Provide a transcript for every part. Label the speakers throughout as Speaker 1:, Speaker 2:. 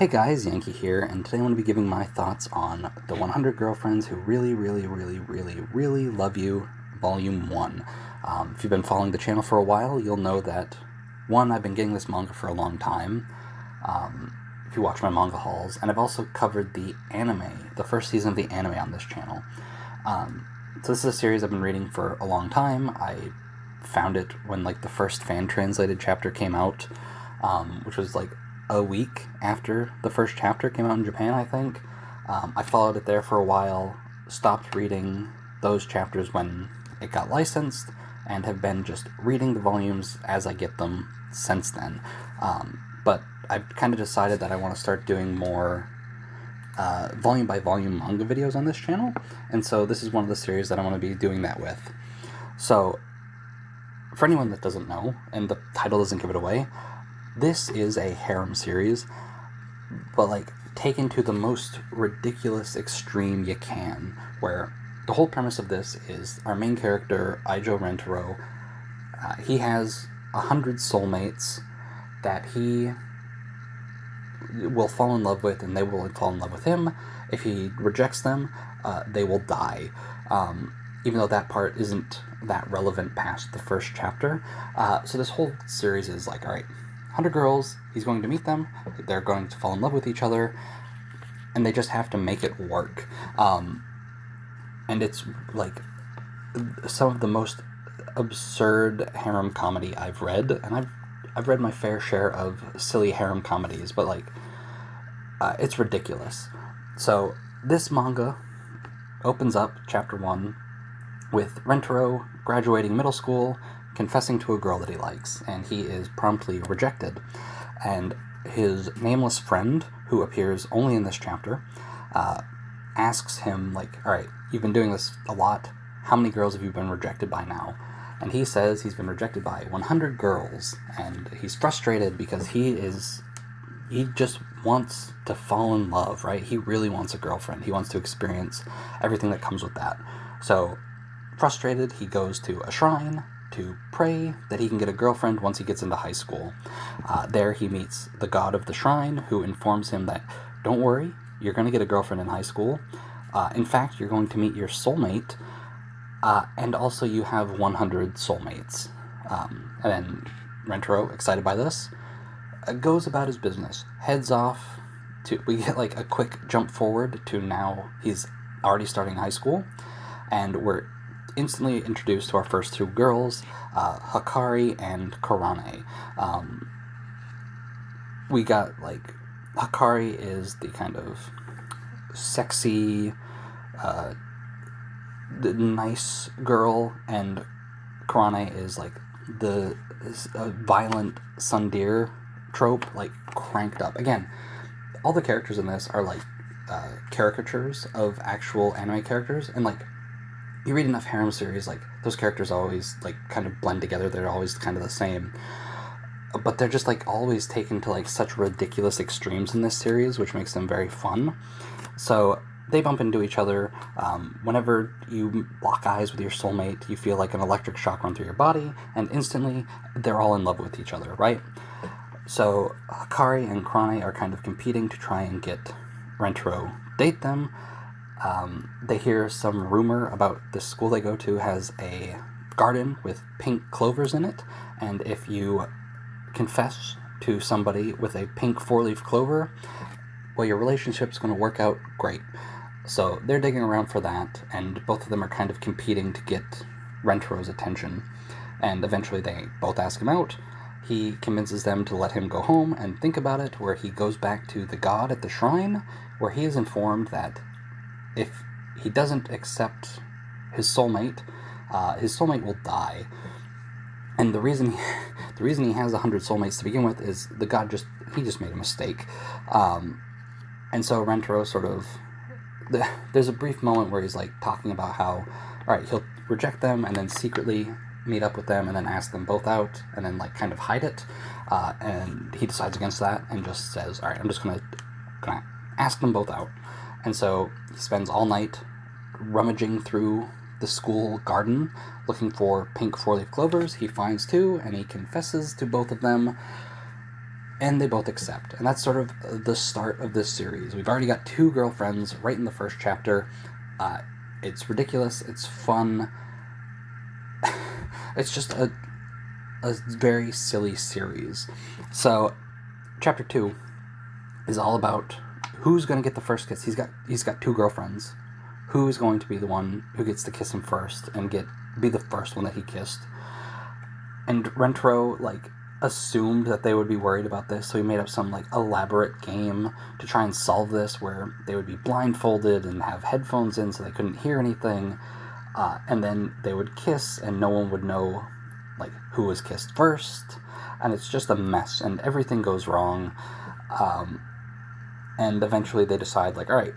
Speaker 1: Hey guys, Yankee here, and today I'm going to be giving my thoughts on The 100 Girlfriends Who Really, Really, Really, Really, Really Love You, Volume 1. If you've been following the channel for a while, you'll know that, one, I've been getting this manga for a long time, if you watch my manga hauls, and I've also covered the anime, the first season of the anime on this channel. So this is a series I've been reading for a long time. I found it when, the first fan-translated chapter came out, which was, a week after the first chapter came out in Japan, I think. I followed it there for a while, stopped reading those chapters when it got licensed, and have been just reading the volumes as I get them since then. But I've kind of decided that I want to start doing more volume-by-volume manga videos on this channel, and so this is one of the series that I want to be doing that with. So, for anyone that doesn't know, and the title doesn't give it away, this is a harem series, but taken to the most ridiculous extreme you can, where the whole premise of this is our main character, Ijo Rentaro, he has 100 soulmates that he will fall in love with, and they will fall in love with him. If he rejects them, they will die. Even though that part isn't that relevant past the first chapter. So this whole series is alright, 100 girls, he's going to meet them, they're going to fall in love with each other, and they just have to make it work. And it's some of the most absurd harem comedy I've read, and I've read my fair share of silly harem comedies, but it's ridiculous. So this manga opens up chapter 1 with Rentaro graduating middle school, confessing to a girl that he likes, and he is promptly rejected. And his nameless friend, who appears only in this chapter, asks him, alright, you've been doing this a lot, how many girls have you been rejected by now? And he says he's been rejected by 100 girls, and he's frustrated because he just wants to fall in love, right? He really wants a girlfriend. He wants to experience everything that comes with that. So, frustrated, he goes to a shrine to pray that he can get a girlfriend once he gets into high school. There he meets the god of the shrine, who informs him that, don't worry, you're going to get a girlfriend in high school. In fact, you're going to meet your soulmate, and also you have 100 soulmates. And then Rentaro, excited by this, goes about his business, heads off to, we get a quick jump forward to now he's already starting high school, and we're instantly introduced to our first two girls, Hakari and Kurane. We got, Hakari is the kind of sexy, nice girl, and Kurane is, the violent tsundere trope, cranked up. Again, all the characters in this are, caricatures of actual anime characters, and, you read enough harem series, those characters always, kind of blend together. They're always kind of the same. But they're just, always taken to, such ridiculous extremes in this series, which makes them very fun. So, they bump into each other. Whenever you lock eyes with your soulmate, you feel like an electric shock run through your body, and instantly, they're all in love with each other, right? So, Hakari and Kurane are kind of competing to try and get Rentaro date them. They hear some rumor about the school they go to has a garden with pink clovers in it, and if you confess to somebody with a pink four-leaf clover, well, your relationship's going to work out great. So they're digging around for that, and both of them are kind of competing to get Rentaro's attention, and eventually they both ask him out. He convinces them to let him go home and think about it, where he goes back to the god at the shrine, where he is informed that if he doesn't accept his soulmate will die. And the reason he has 100 soulmates to begin with is the god just made a mistake. And so Rentaro sort of, there's a brief moment where he's talking about how, alright, he'll reject them and then secretly meet up with them and then ask them both out and then kind of hide it. And he decides against that and just says, alright, I'm just gonna ask them both out. And so he spends all night rummaging through the school garden looking for pink four-leaf clovers. He finds two, and he confesses to both of them. and they both accept. And that's sort of the start of this series. We've already got 2 girlfriends right in the first chapter. It's ridiculous. It's fun. It's just a very silly series. So, chapter 2 is all about who's going to get the first kiss. He's got 2 girlfriends. Who is going to be the one who gets to kiss him first and be the first one that he kissed? And Rentaro, assumed that they would be worried about this, so he made up some, elaborate game to try and solve this, where they would be blindfolded and have headphones in so they couldn't hear anything, and then they would kiss, and no one would know, who was kissed first, and it's just a mess, and everything goes wrong, and eventually they decide, all right,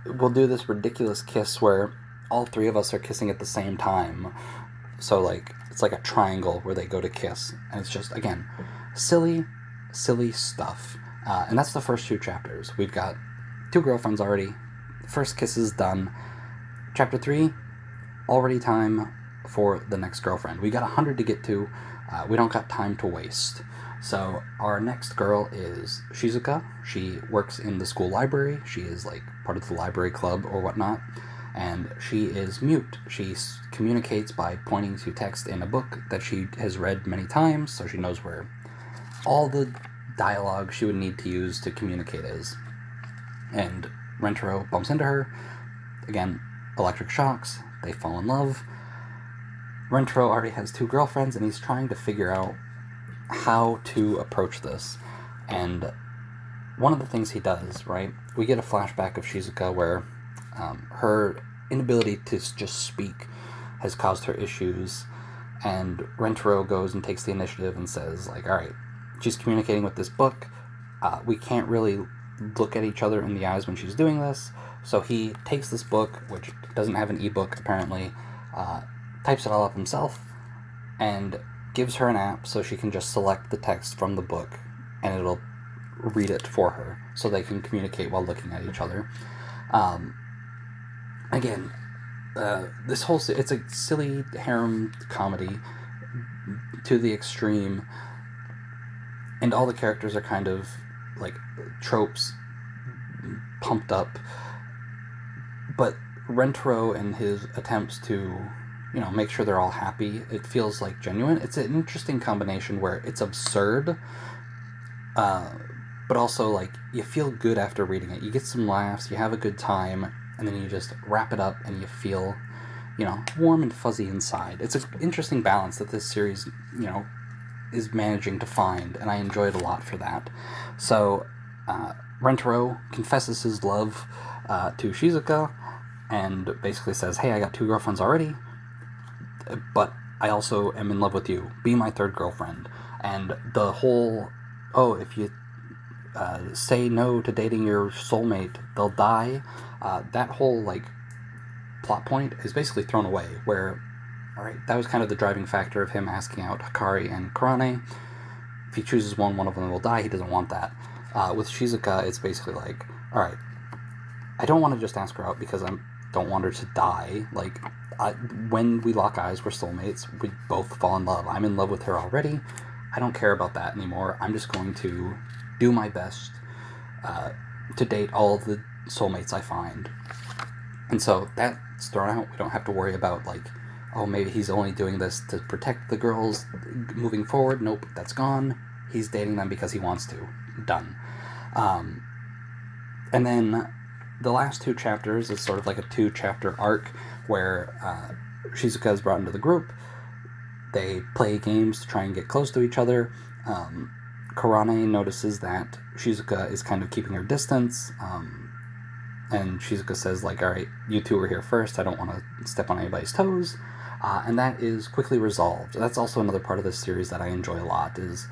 Speaker 1: we'll do this ridiculous kiss where all 3 of us are kissing at the same time. So, it's like a triangle where they go to kiss. And it's just, again, silly stuff. And that's the first 2 chapters. We've got 2 girlfriends already. The first kiss is done. Chapter 3, already time for the next girlfriend. We got 100 to get to. We don't got time to waste. So, our next girl is Shizuka. She works in the school library. She is, part of the library club or whatnot. And she is mute. She communicates by pointing to text in a book that she has read many times, so she knows where all the dialogue she would need to use to communicate is. And Rentaro bumps into her. Again, electric shocks. They fall in love. Rentaro already has 2 girlfriends, and he's trying to figure out how to approach this. And one of the things he does, right, we get a flashback of Shizuka where her inability to just speak has caused her issues, and Rentaro goes and takes the initiative and says, alright, she's communicating with this book, we can't really look at each other in the eyes when she's doing this, so he takes this book, which doesn't have an ebook apparently, types it all up himself, and gives her an app so she can just select the text from the book, and it'll read it for her, so they can communicate while looking at each other. Again, this whole... it's a silly harem comedy to the extreme, and all the characters are kind of, tropes pumped up, but Rentaro and his attempts to, make sure they're all happy, it feels, genuine. It's an interesting combination where it's absurd, but also, you feel good after reading it. You get some laughs, you have a good time, and then you just wrap it up and you feel, warm and fuzzy inside. It's an interesting balance that this series, is managing to find, and I enjoy it a lot for that. So, Rentaro confesses his love to Shizuka, and basically says, hey, I got 2 girlfriends already, but I also am in love with you. Be my 3rd girlfriend. And the whole, if you say no to dating your soulmate, they'll die, that whole, plot point is basically thrown away, where, alright, that was kind of the driving factor of him asking out Hikari and Kurane. If he chooses one of them will die, he doesn't want that. With Shizuka, it's basically alright, I don't want to just ask her out because I don't want her to die. When we lock eyes, we're soulmates, we both fall in love. I'm in love with her already. I don't care about that anymore. I'm just going to do my best to date all the soulmates I find. And so that's thrown out. We don't have to worry about, maybe he's only doing this to protect the girls moving forward. Nope, that's gone. He's dating them because he wants to. Done. And then the last 2 chapters is sort of like a 2-chapter arc where Shizuka is brought into the group. They play games to try and get close to each other. Kurane notices that Shizuka is kind of keeping her distance, and Shizuka says, alright, you 2 were here first, I don't want to step on anybody's toes, and that is quickly resolved. That's also another part of this series that I enjoy a lot, is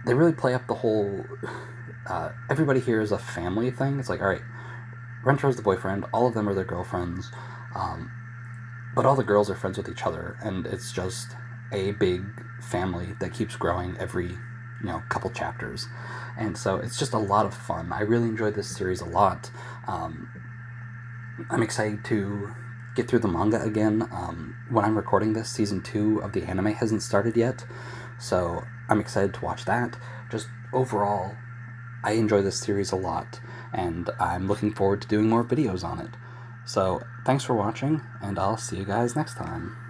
Speaker 1: they really play up the whole, everybody here is a family thing. It's alright, Rentaro's the boyfriend, all of them are their girlfriends, but all the girls are friends with each other, and it's just a big family that keeps growing every, couple chapters. And so it's just a lot of fun. I really enjoyed this series a lot. I'm excited to get through the manga again. When I'm recording this, season 2 of the anime hasn't started yet, so I'm excited to watch that. Just overall, I enjoy this series a lot, and I'm looking forward to doing more videos on it. So, thanks for watching, and I'll see you guys next time.